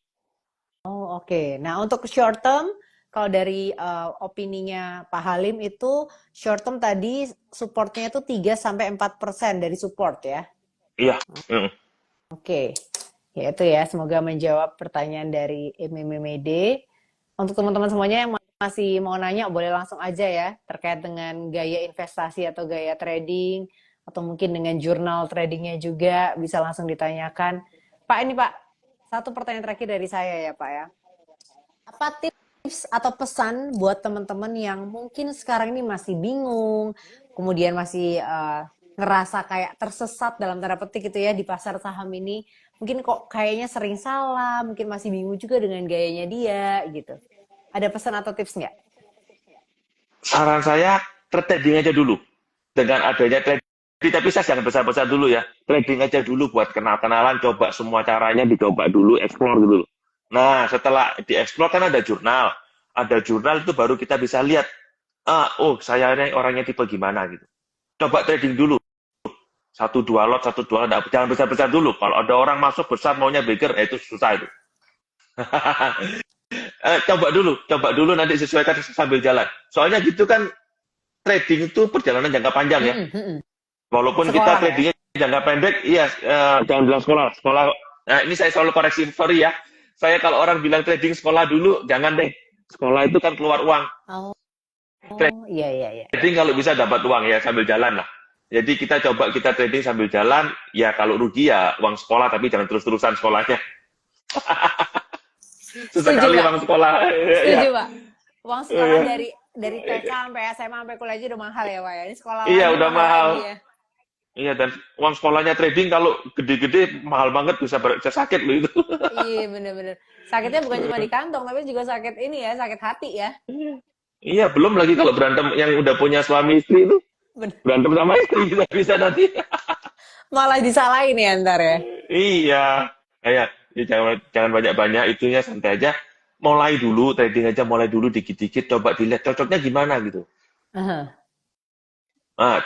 Oh, oke. Nah, untuk short term, kalau dari opininya Pak Halim itu short term tadi supportnya itu 3-4% dari support ya. Iya. Mm. Oke. Ya itu ya, semoga menjawab pertanyaan dari MMMD. Untuk teman-teman semuanya yang masih mau nanya, boleh langsung aja ya, terkait dengan gaya investasi atau gaya trading, atau mungkin dengan jurnal tradingnya juga, bisa langsung ditanyakan. Pak, ini Pak, satu pertanyaan terakhir dari saya ya Pak ya. Apa tips atau pesan buat teman-teman yang mungkin sekarang ini masih bingung, kemudian masih ngerasa kayak tersesat dalam tanda petik gitu ya di pasar saham ini, mungkin kok kayaknya sering salah, mungkin masih bingung juga dengan gayanya dia gitu. Ada pesan atau tips nggak? Saran saya trading aja dulu. Dengan adanya trading, tapi saya jangan besar-besar dulu ya. Trading aja dulu buat kenal-kenalan, coba semua caranya dicoba dulu, explore dulu. Nah, setelah dieksplor kan ada jurnal. Ada jurnal itu baru kita bisa lihat, oh saya ini orangnya tipe gimana gitu. Coba trading dulu. Satu dua lot, jangan besar-besar dulu. Kalau ada orang masuk besar maunya bigger, itu susah itu. Coba dulu nanti sesuaikan sambil jalan. Soalnya gitu kan trading itu perjalanan jangka panjang ya. Mm-mm, mm-mm. Walaupun kita Sekolah ya. tradingnya jangka pendek, iya, jangan bilang sekolah. Sekolah, nah ini saya selalu koreksi, sorry ya. Saya kalau orang bilang trading sekolah dulu, jangan deh. Sekolah itu kan keluar uang. Oh, iya iya iya. Trading kalau bisa dapat uang ya sambil jalan lah. Jadi kita trading sambil jalan, ya kalau rugi ya uang sekolah, tapi jangan terus-terusan sekolahnya. Setuju Sesekali Pak. uang sekolah. Ya, Setuju Pak. Uang sekolah dari TK sampai SMA sampai kuliah aja udah mahal ya Pak ya. Ini sekolah iya lagi udah mahal mahal. lagi ya. Iya, dan uang sekolahnya trading kalau gede-gede mahal banget bisa sakit loh itu. Iya bener-bener. Sakitnya bukan cuma di kantong tapi juga sakit ini ya, sakit hati ya. Iya, belum lagi kalau berantem yang udah punya suami istri itu. Bener. Berantem sama istri bisa nanti. Malah disalahin ya ntar ya. Iya. Kayak ya jangan banyak-banyak itunya santai aja. Mulai dulu trading aja mulai dulu dikit-dikit coba dilihat cocoknya gimana gitu. Aha. Nah,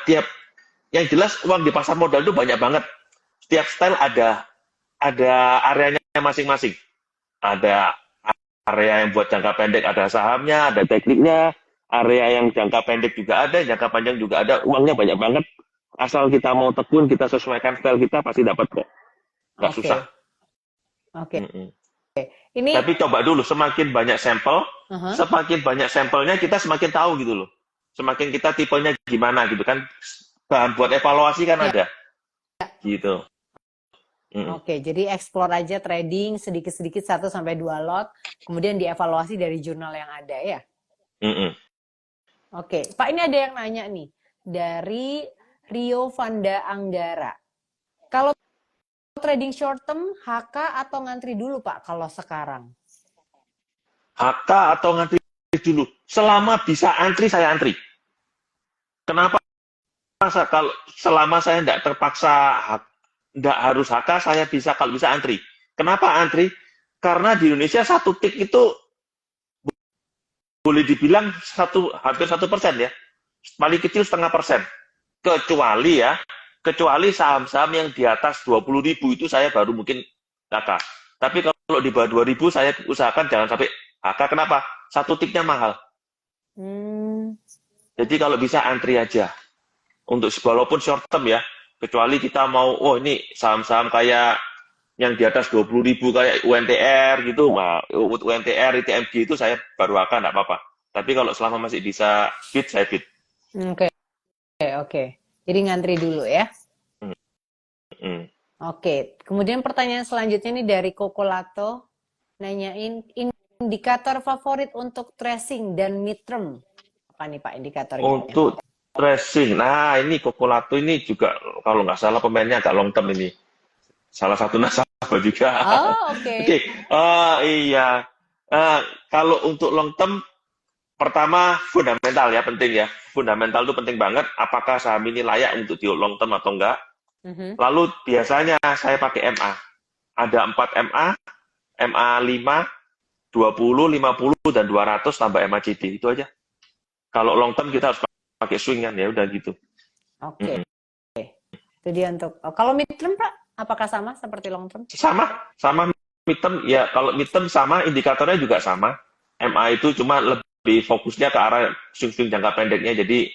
yang jelas uang di pasar modal itu banyak banget. Setiap style ada areanya masing-masing. Ada area yang buat jangka pendek ada sahamnya, ada tekniknya, area yang jangka pendek juga ada, jangka panjang juga ada, uangnya banyak banget. Asal kita mau tekun, kita sesuaikan style kita pasti dapat kok. Nggak susah. Oke. Oke. Mm-mm. Ini Tapi coba dulu, aha. semakin banyak sampelnya kita semakin tahu gitu loh. Semakin kita tipenya gimana gitu kan, bahan buat evaluasi kan Ya. ada gitu. Mm-mm. Oke, jadi explore aja trading sedikit-sedikit 1-2 lot, kemudian dievaluasi dari jurnal yang ada ya. Mm-mm. Oke, Pak ini ada yang nanya nih dari Rio Vanda Anggara. Kalau trading short term, HK atau ngantri dulu Pak kalau sekarang? HK atau ngantri dulu. Selama bisa antri, saya antri. Kenapa? Kalau selama saya tidak terpaksa tidak harus HK, saya bisa kalau bisa antri. Kenapa antri? Karena di Indonesia satu tik itu boleh dibilang hampir 1% ya, paling kecil 0,5%. Kecuali saham-saham yang di atas 20.000 itu saya baru mungkin HK. Tapi kalau di bawah 2.000 saya usahakan jangan sampai HK. Kenapa? Satu tiknya mahal. Hmm, Jadi kalau bisa antri aja. Untuk walaupun short term ya, kecuali kita mau, oh ini saham-saham kayak yang di atas 20.000 kayak UNTR gitu, UNTR, ITMG itu saya baru akan enggak apa-apa. Tapi kalau selama masih bisa bid, saya bid. oke, oke. Jadi ngantri dulu ya. Hmm, hmm. Oke, kemudian pertanyaan selanjutnya nih dari Kokolato, nanyain indikator favorit untuk tracing dan midterm. apa nih Pak indikatornya? Untuk tracing, nah ini Kokolato ini juga kalau nggak salah pemainnya agak long term ini. Salah satu nasabah juga. Oh, oke. Oke, iya. Eh, Kalau untuk long term, pertama fundamental ya penting ya. Fundamental itu penting banget. Apakah saham ini layak untuk di long term atau enggak? Mhm. Lalu biasanya saya pakai MA. Ada 4 MA, MA 5, 20, 50, dan 200 tambah MACD. Itu aja. Kalau long term kita harus pakai swing kan ya udah gitu. Oke. Itu dia untuk kalau mid term Pak, apakah sama seperti long term? Sama midterm ya. Kalau midterm sama, indikatornya juga sama. MA itu cuma lebih fokusnya ke arah swing-swing jangka pendeknya. Jadi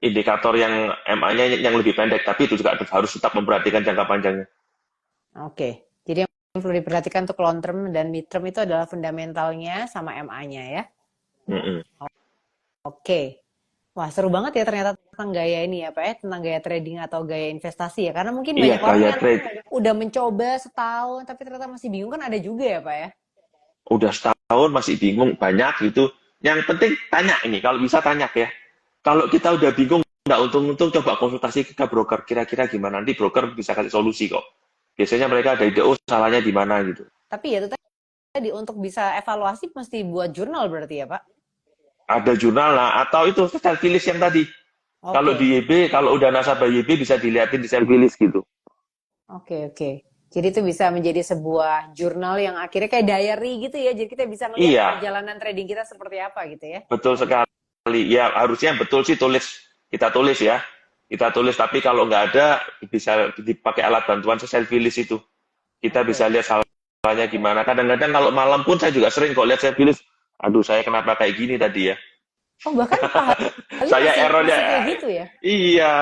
indikator yang MA-nya yang lebih pendek, tapi itu juga harus tetap memperhatikan jangka panjangnya. Oke. Jadi yang perlu diperhatikan untuk long term dan mid term itu adalah fundamentalnya sama MA-nya ya. Mm-mm. Oke. Wah, seru banget ya ternyata tentang gaya ini ya, Pak ya, tentang gaya trading atau gaya investasi ya. Karena mungkin Iya, banyak orang gaya yang trade. udah mencoba setahun tapi ternyata masih bingung kan ada juga ya, Pak ya. Udah setahun masih bingung, banyak gitu. Yang penting tanya ini, kalau bisa tanya ya. Kalau kita udah bingung, nggak untung-untung coba konsultasi ke broker, kira-kira gimana. Nanti broker bisa kasih solusi kok. Biasanya mereka ada ide, oh salahnya di mana gitu. Tapi ya itu tadi untuk bisa evaluasi mesti buat jurnal berarti ya, Pak. Ada jurnal lah, atau itu self list yang tadi. Kalau Oke. di YB, kalau udah nasabah YB bisa dilihatin di self list gitu. Oke. Jadi itu bisa menjadi sebuah jurnal yang akhirnya kayak diary gitu ya. Jadi kita bisa ngelihat Iya, perjalanan trading kita seperti apa gitu ya. betul sekali. Ya, harusnya betul sih tulis. Kita tulis ya. Kita tulis, tapi kalau nggak ada, bisa dipakai alat bantuan self list itu. Kita Oke. bisa lihat salahnya gimana. Kadang-kadang kalau malam pun saya juga sering kok lihat self list. Aduh, saya kenapa kayak gini tadi ya? Oh, bahkan Pak Halim Saya errornya, masih kayak gitu ya. iya.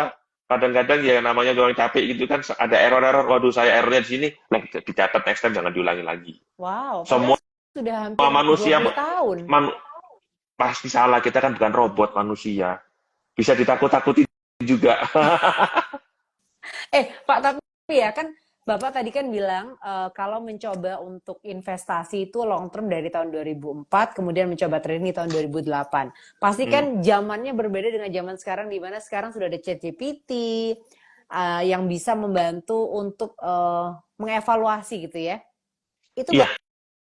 Kadang-kadang ya namanya orang capek gitu kan, ada error-error. Waduh, saya errornya di sini. Nah, dicatat next time jangan diulangi lagi. Wow, padahal Semua sudah hampir manusia 20 tahun. man, pasti salah. Kita kan bukan robot manusia. Bisa ditakut-takuti juga. Pak, tapi ya kan Bapak tadi kan bilang kalau mencoba untuk investasi itu long term dari tahun 2004, kemudian mencoba trading di tahun 2008. Pasti Hmm. kan zamannya berbeda dengan zaman sekarang, di mana sekarang sudah ada ChatGPT yang bisa membantu untuk mengevaluasi gitu ya. Itu Iya,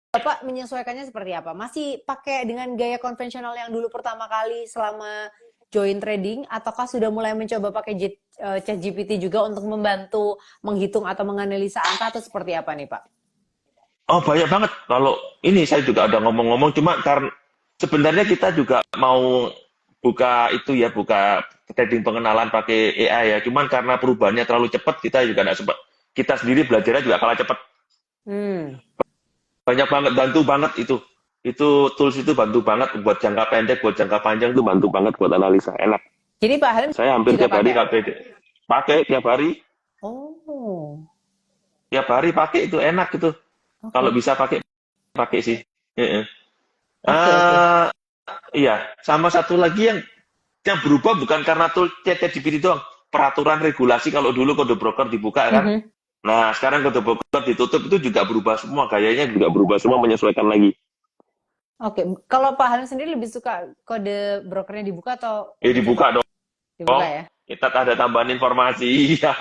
Bapak menyesuaikannya seperti apa? Masih pakai dengan gaya konvensional yang dulu pertama kali selama join trading, ataukah sudah mulai mencoba pakai ChatGPT juga untuk membantu menghitung atau menganalisa angka atau seperti apa nih Pak? oh banyak banget. Kalau ini saya juga ada ngomong-ngomong, cuma karena sebenarnya kita juga mau buka itu ya, buka trading pengenalan pakai AI ya. Cuman karena perubahannya terlalu cepat, kita juga nggak sempat. Kita sendiri belajarnya juga kalah cepat. Hmm. Banyak banget, bantu banget itu. Itu tools itu bantu banget buat jangka pendek, buat jangka panjang itu bantu banget buat analisa. Enak. Jadi Pak Halim Saya hampir juga tiap hari pakai? KPD. Pakai tiap hari, Oh, pakai itu enak itu. Kalau oke. bisa pakai, pakai sih. Heeh. Oke. Eh, iya, sama satu lagi yang berubah bukan karena tool ChatGPT doang. Peraturan regulasi kalau dulu kode broker dibuka kan. Mhm. Nah, sekarang kode broker ditutup itu juga berubah semua. Gayanya juga berubah semua, menyesuaikan lagi. Oke. Kalau Pak Halim sendiri lebih suka kode brokernya dibuka atau ditutup? Dibuka dong. Dibuka ya? Kita ada tambahan informasi. Iya,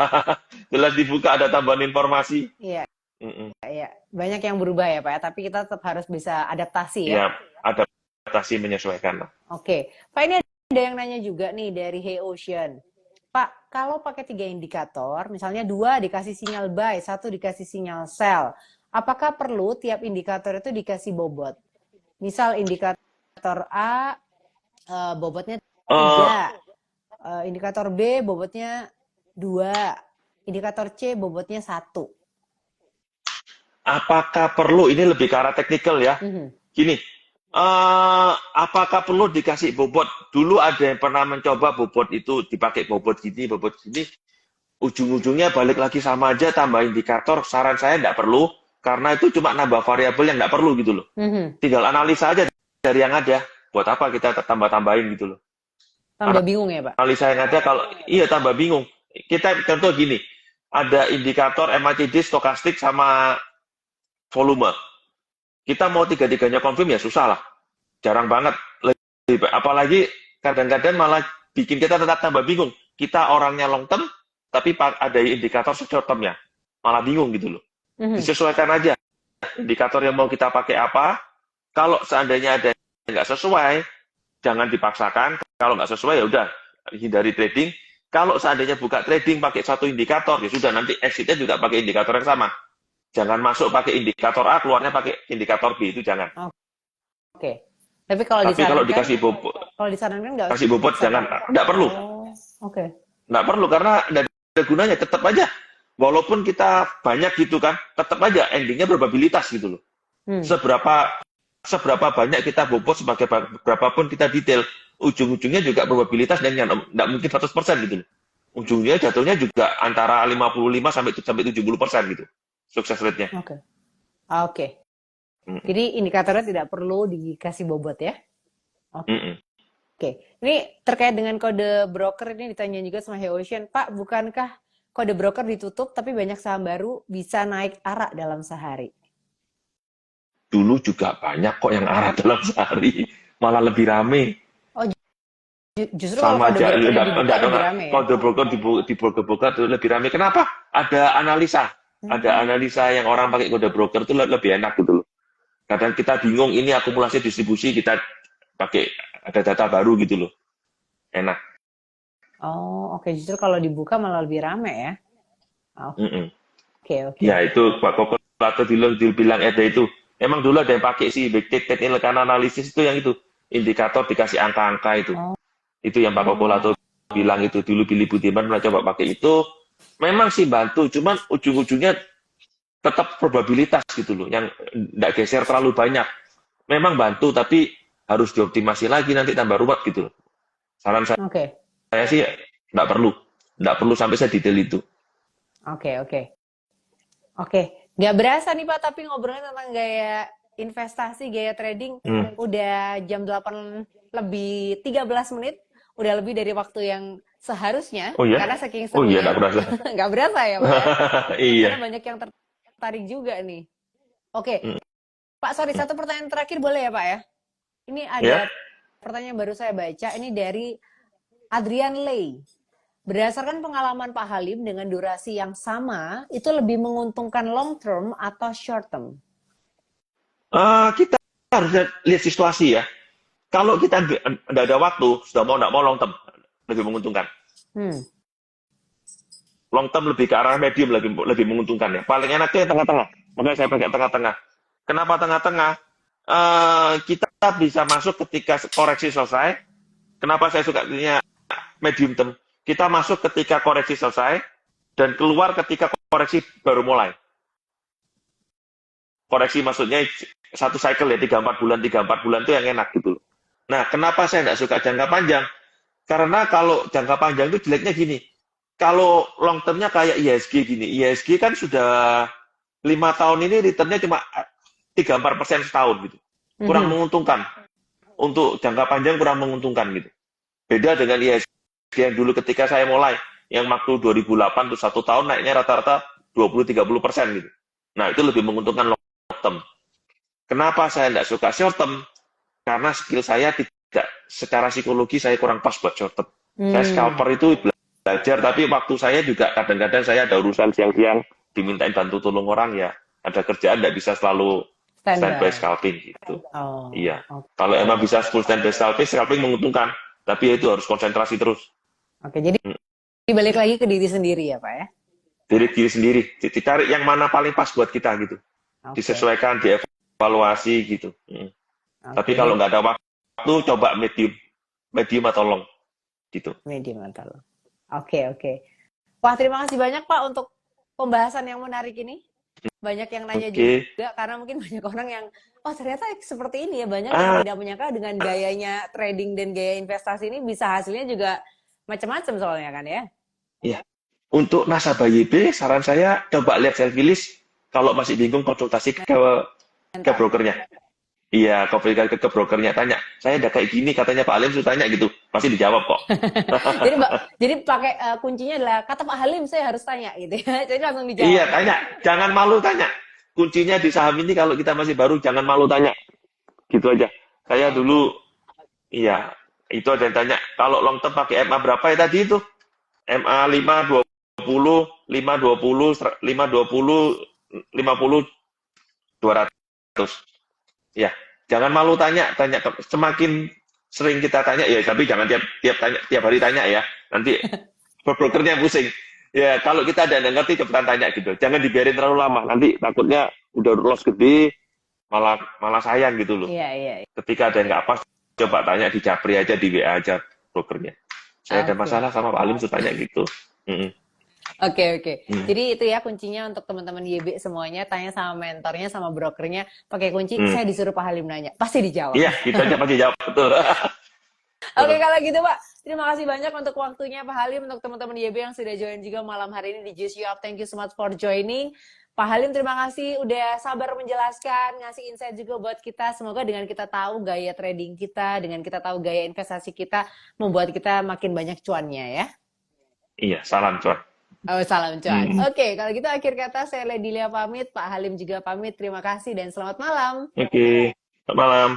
jelas dibuka ada tambahan informasi. Iya, Mm-mm. iya. Banyak yang berubah ya Pak ya, tapi kita tetap harus bisa adaptasi ya. Ya, adaptasi menyesuaikan. Oke, Pak, ini ada yang nanya juga nih dari Hey Ocean. Pak, kalau pakai 3 indikator, misalnya 2 dikasih sinyal buy, 1 dikasih sinyal sell, apakah perlu tiap indikator itu dikasih bobot? Misal indikator A bobotnya Eh, 3, indikator B bobotnya 2, indikator C bobotnya 1. apakah perlu ini lebih ke arah teknikal ya? Mhm. Gini, apakah perlu dikasih bobot? Dulu ada yang pernah mencoba bobot itu dipakai bobot gini, ujung-ujungnya balik lagi sama aja tambah indikator. Saran saya nggak perlu, karena itu cuma nambah variabel yang nggak perlu gitu loh. Mhm. Tinggal analisa aja dari yang ada. Buat apa kita tambah-tambahin gitu loh. Tambah bingung ya Pak? Analisa yang ada kalau iya tambah bingung. Kita contoh gini, ada indikator MACD, stokastik sama volume. Kita mau tiga-tiganya confirm ya susah lah. Jarang banget. Apalagi kadang-kadang malah bikin kita tetap tambah bingung. Kita orangnya long term, tapi ada indikator short term-nya. Malah bingung gitu loh. Mhm. Disesuaikan aja. Indikator yang mau kita pakai apa. Kalau seandainya ada yang nggak sesuai, jangan dipaksakan. Kalau nggak sesuai, ya udah, hindari trading. Kalau seandainya buka trading pakai satu indikator, ya sudah, nanti exit-nya juga pakai indikator yang sama. Jangan masuk pakai indikator A, keluarnya pakai indikator B, itu jangan. Oke. Tapi kalau Tapi kalau disarankan, dikasih bobot, nggak kasih bobot usah jangan, pakai. nggak perlu. Oh, oke. Nggak perlu, karena nggak ada gunanya, tetap aja. Walaupun kita banyak gitu kan, tetap aja endingnya probabilitas gitu loh. Hmm. Seberapa banyak kita bobot, sebagai berapapun kita detail, ujung-ujungnya juga probabilitas dan nggak mungkin 100% gitu loh. Ujungnya jatuhnya juga antara 55 sampai 70% gitu. Sukses rate-nya. Oke. Oke. Jadi indikatornya tidak perlu dikasih bobot ya. Oke. Ini terkait dengan kode broker, ini ditanya juga sama Ocean, Pak, bukankah kode broker ditutup tapi banyak saham baru bisa naik ARA dalam sehari? Dulu juga banyak kok yang ARA dalam sehari, malah lebih rame. Oh, justru kalau Sama kode aja, brokernya enggak, dibuka lebih enggak, rame ya? kode broker di broker-broker itu lebih rame. Kenapa? Ada analisa. Ada analisa yang orang pakai kode broker itu lebih enak gitu loh. Kadang kita bingung, ini akumulasi distribusi, kita pakai ada data baru gitu loh. Enak. Oh, oke. Justru kalau dibuka malah lebih rame ya? Oke. Ya itu Pak Koko atau dibilang ada itu. Emang dulu ada yang pakai sih technical analysis itu, yang itu indikator dikasih angka-angka itu. Itu yang Pak Kokolato bilang itu. Dulu Billy Budiman pernah coba pakai itu. Memang sih bantu, cuman ujung-ujungnya tetap probabilitas gitu loh, yang nggak geser terlalu banyak. Memang bantu, tapi harus dioptimasi lagi, nanti tambah ruwet gitu loh. Saran saya sih nggak perlu sampai sedetail itu. Oke. Nggak berasa nih Pak, tapi ngobrolnya tentang gaya investasi, gaya trading, udah jam 8 lebih 13 menit, udah lebih dari waktu yang seharusnya, Oh ya? karena saking Oh iya, serunya. nggak berasa. Nggak berasa ya Pak ya? Iya. Karena banyak yang tertarik juga nih. Oke. Pak, sorry, satu pertanyaan terakhir boleh ya Pak ya? Ini ada pertanyaan baru saya baca, ini dari Adrian Lay. Berdasarkan pengalaman Pak Halim dengan durasi yang sama, itu lebih menguntungkan long term atau short term? Kita harus lihat situasi ya. Kalau kita nggak ada waktu, sudah mau nggak mau long term lebih menguntungkan. Long term lebih ke arah medium lebih menguntungkan ya. Paling enaknya tengah-tengah. Makanya saya pakai tengah-tengah. Kenapa tengah-tengah? Kita bisa masuk ketika koreksi selesai. Kenapa saya suka medium term? Kita masuk ketika koreksi selesai dan keluar ketika koreksi baru mulai. Koreksi maksudnya satu cycle ya, 3-4 bulan itu yang enak gitu. Nah, kenapa saya nggak suka jangka panjang? Karena kalau jangka panjang itu jeleknya gini. Kalau long term-nya kayak IHSG gini. IHSG kan sudah 5 tahun ini returnnya cuma 3-4% setahun gitu. Kurang menguntungkan. Untuk jangka panjang kurang menguntungkan gitu. Beda dengan IHSG yang dulu ketika saya mulai, yang waktu 2008 tuh 1 tahun naiknya rata-rata 20-30% gitu. Nah, itu lebih menguntungkan long term. Kenapa saya tidak suka short term? Karena skill saya tidak, secara psikologi saya kurang pas buat short term. Saya scalper itu belajar, tapi waktu saya juga kadang-kadang saya ada urusan siang-siang, dimintain bantu tolong orang ya, ada kerjaan tidak bisa selalu standby scalping gitu. Iya. Kalau emang bisa full standby scalping menguntungkan, tapi itu harus konsentrasi terus. Oke, jadi dibalik lagi ke diri sendiri ya Pak ya? Diri sendiri, dicari yang mana paling pas buat kita gitu. Disesuaikan, dievaluasi gitu. Tapi kalau nggak ada waktu, coba medium atau long gitu. Medium atau long. Oke. Wah, terima kasih banyak Pak untuk pembahasan yang menarik ini. Banyak yang nanya juga, karena mungkin banyak orang yang, oh ternyata seperti ini ya, banyak yang tidak menyangka dengan gayanya trading dan gaya investasi ini bisa hasilnya juga macam-macam soalnya kan ya. Iya. Untuk nasabah YB, saran saya coba lihat selfie list. Kalau masih bingung, konsultasi ke brokernya. Iya, ke brokernya, tanya. Saya udah kayak gini, katanya Pak Halim sudah tanya gitu. Pasti dijawab kok. jadi pakai kuncinya adalah kata Pak Halim saya harus tanya gitu ya. Jadi langsung dijawab. Iya, tanya. Jangan malu tanya. Kuncinya di saham ini kalau kita masih baru, jangan malu tanya. Gitu aja. Saya dulu, iya. Itu ada yang tanya, kalau long term pakai MA berapa ya tadi itu? MA 5, 20, 5, 20, 5, 20, 50, 200. Ya, jangan malu tanya, semakin sering kita tanya ya, tapi jangan tiap hari tanya ya. Nanti brokernya pusing. Ya, kalau kita ada yang ngerti cepetan tanya gitu. Jangan dibiarin terlalu lama. Nanti takutnya udah loss gede malah sayang gitu loh. Iya, iya. Ketika ada yang nggak pas, coba tanya di Japri aja, di WA aja brokernya. Saya ada Oke. masalah sama Pak Halim, tuh tanya gitu. Mm-mm. Oke, oke. Mm. Jadi itu ya kuncinya untuk teman-teman YB semuanya, tanya sama mentornya, sama brokernya, pakai kunci, Mm. saya disuruh Pak Halim nanya. Pasti dijawab. Iya, kita aja pasti jawab betul. Oke, kalau gitu Pak, terima kasih banyak untuk waktunya Pak Halim, untuk teman-teman YB yang sudah join juga malam hari ini di Juice You Up. Thank you so much for joining. Pak Halim, terima kasih udah sabar menjelaskan, ngasih insight juga buat kita. Semoga dengan kita tahu gaya trading kita, dengan kita tahu gaya investasi kita, membuat kita makin banyak cuannya ya. Iya, salam cuan. Oh, salam cuan. Oke, kalau gitu akhir kata saya Lady Lia pamit, Pak Halim juga pamit. Terima kasih dan selamat malam. Oke, selamat malam.